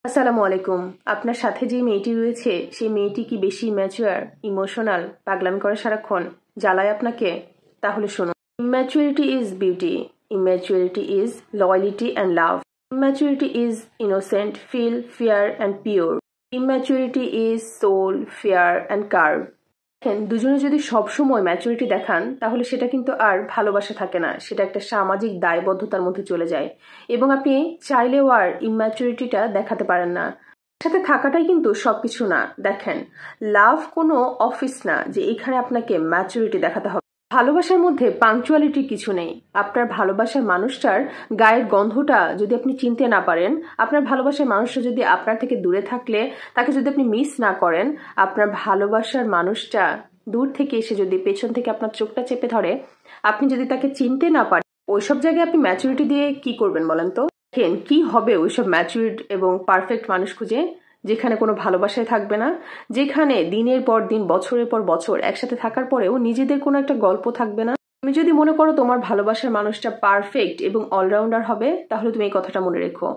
আসসালামু আলাইকুম। আপনার সাথে যে মেয়েটি রয়েছে সেই মেয়েটি কি বেশি ম্যাচিউর, ইমোশনাল, পাগলামি করে সারাক্ষণ, জ্বালায় আপনাকে? তাহলে শুনুন। Immaturity is beauty, immaturity is loyalty and love, immaturity is innocent, feel, fear and pure, immaturity is soul, fear and curve. দেখেন, দুজনে যদি সবসময় ম্যাচুরিটি দেখান তাহলে সেটা কিন্তু আর ভালোবাসা থাকে না, সেটা একটা সামাজিক দায়বদ্ধতার মধ্যে চলে যায় এবং আপনি চাইলেও আর ইম্যাচুরিটিটা দেখাতে পারেন না। সাথে থাকাটাই কিন্তু সবকিছু না। দেখেন, লাভ কোনো অফিস না যে এখানে আপনাকে ম্যাচুরিটি দেখাতে হবে। ভালোবাসার মধ্যে পাংচুয়ালিটি কিছু নেই। আপনার ভালোবাসার মানুষটার গায়ের গন্ধটা যদি আপনি চিনতে না পারেন, আপনার ভালোবাসার মানুষটা যদি আপনার থেকে দূরে থাকলে তাকে যদি আপনি মিস না করেন, আপনার ভালোবাসার মানুষটা দূর থেকে এসে যদি পেছন থেকে আপনার চোখটা চেপে ধরে, আপনি যদি তাকে চিনতে না পারেন, ওইসব জায়গায় আপনি ম্যাচুরিটি দিয়ে কি করবেন বলেন তো? দেখেন, কি হবে ওইসব ম্যাচুরিড এবং পারফেক্ট মানুষ খুঁজে, যেখানে কোনো ভালোবাসায় থাকবে না, যেখানে দিনের পর দিন, বছরের পর বছর একসাথে থাকার পরেও নিজেদের কোনো একটা গল্প থাকবে না। তুমি যদি মনে করো তোমার ভালোবাসার মানুষটা পারফেক্ট এবং অলরাউন্ডার হবে, তাহলে তুমি এই কথাটা মনে রেখো,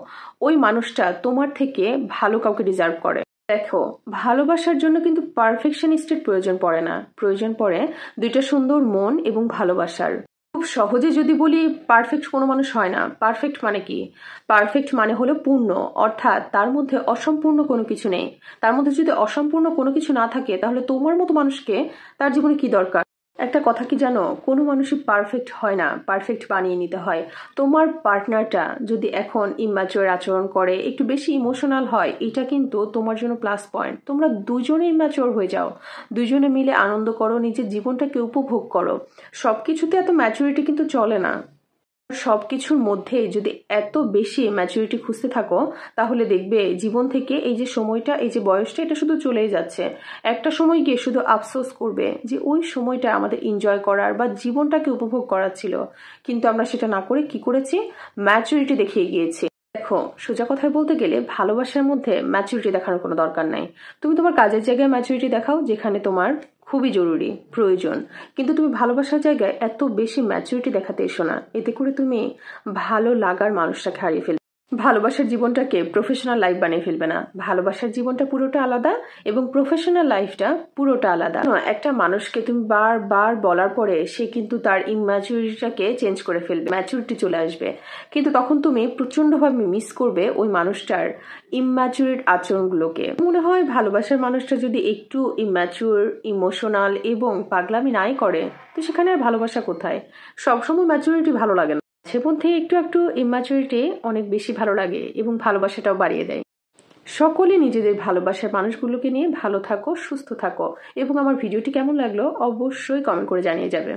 ওই মানুষটা তোমার থেকে ভালো কাউকে ডিজার্ভ করে। দেখো, ভালোবাসার জন্য কিন্তু পারফেকশনিস্টের প্রয়োজন পড়ে না, প্রয়োজন পড়ে দুইটা সুন্দর মন এবং ভালোবাসার। খুব সহজে যদি বলি, পারফেক্ট কোনো মানুষ হয় না। পারফেক্ট মানে কি? পারফেক্ট মানে হলো পূর্ণ, অর্থাৎ তার মধ্যে অসম্পূর্ণ কোনো কিছু নেই। তার মধ্যে যদি অসম্পূর্ণ কোনো কিছু না থাকে, তাহলে তোমার মতো মানুষকে তার জীবনে কি দরকার? একটা কথা কি জানো, কোনো মানুষই পারফেক্ট হয় না, পারফেক্ট বানিয়ে নিতে হয়। তোমার পার্টনারটা যদি এখন ইম্যাচুয়ার আচরণ করে, একটু বেশি ইমোশনাল হয়, এটা কিন্তু তোমার জন্য প্লাস পয়েন্ট। তোমরা দুজনে ইম্যাচুয়ার হয়ে যাও, দুজনে মিলে আনন্দ করো, নিজের জীবনটাকে উপভোগ করো। সবকিছুতে এত ম্যাচুরিটি কিন্তু চলে না। সবকিছুর মধ্যে যদি এত বেশি ম্যাচুরিটি খুঁজতে থাকো, তাহলে দেখবে জীবন থেকে এই যে সময়টা, এই যে বয়সটা, এটা শুধু চলেই যাচ্ছে। একটা সময় গিয়ে শুধু আফসোস করবে যে ওই সময়টা আমাদের এনজয় করার বা জীবনটাকে উপভোগ করার ছিল, কিন্তু আমরা সেটা না করে কি করেছি? ম্যাচুরিটি দেখিয়ে গিয়েছি। দেখো, সোজা কথায় বলতে গেলে ভালোবাসার মধ্যে ম্যাচুরিটি দেখানোর কোনো দরকার নাই। তুমি তোমার কাজের জায়গায় ম্যাচুরিটি দেখাও, যেখানে তোমার খুবই জরুরি, প্রয়োজন, কিন্তু তুমি ভালোবাসার জায়গায় এত বেশি ম্যাচুরিটি দেখাতে এসো না। এতে করে তুমি ভালো লাগার মানুষটাকে হারিয়ে ফেলবে। ভালোবাসার জীবনটাকে প্রফেশনাল লাইফ বানিয়ে ফেলবে না। ভালোবাসার জীবনটা পুরোটা আলাদা এবং প্রফেশনাল লাইফটা পুরোটা আলাদা। একটা মানুষকে তুমি বারবার বলার পরে সে কিন্তু তার ইম্যাচুরিটিটাকে চেঞ্জ করে ফেলবে, ম্যাচুরিটি চলে আসবে, কিন্তু তখন তুমি প্রচন্ডভাবে মিস করবে ওই মানুষটার ইম্যাচুরিট আচরণগুলোকে। মনে হয় ভালোবাসার মানুষটা যদি একটু ইম্যাচুর, ইমোশনাল এবং পাগলামি নাই করে, তো সেখানে আর ভালোবাসা কোথায়? সবসময় ম্যাচুরিটি ভালো লাগে না, জীবন থেকে একটু একটু ইম্যাচুরিটি অনেক বেশি ভালো লাগে এবং ভালোবাসাটাও বাড়িয়ে দেয়। সকলে নিজেদের ভালোবাসার মানুষগুলোকে নিয়ে ভালো থাকো, সুস্থ থাকো এবং আমার ভিডিওটি কেমন লাগলো অবশ্যই কমেন্ট করে জানিয়ে যাবে।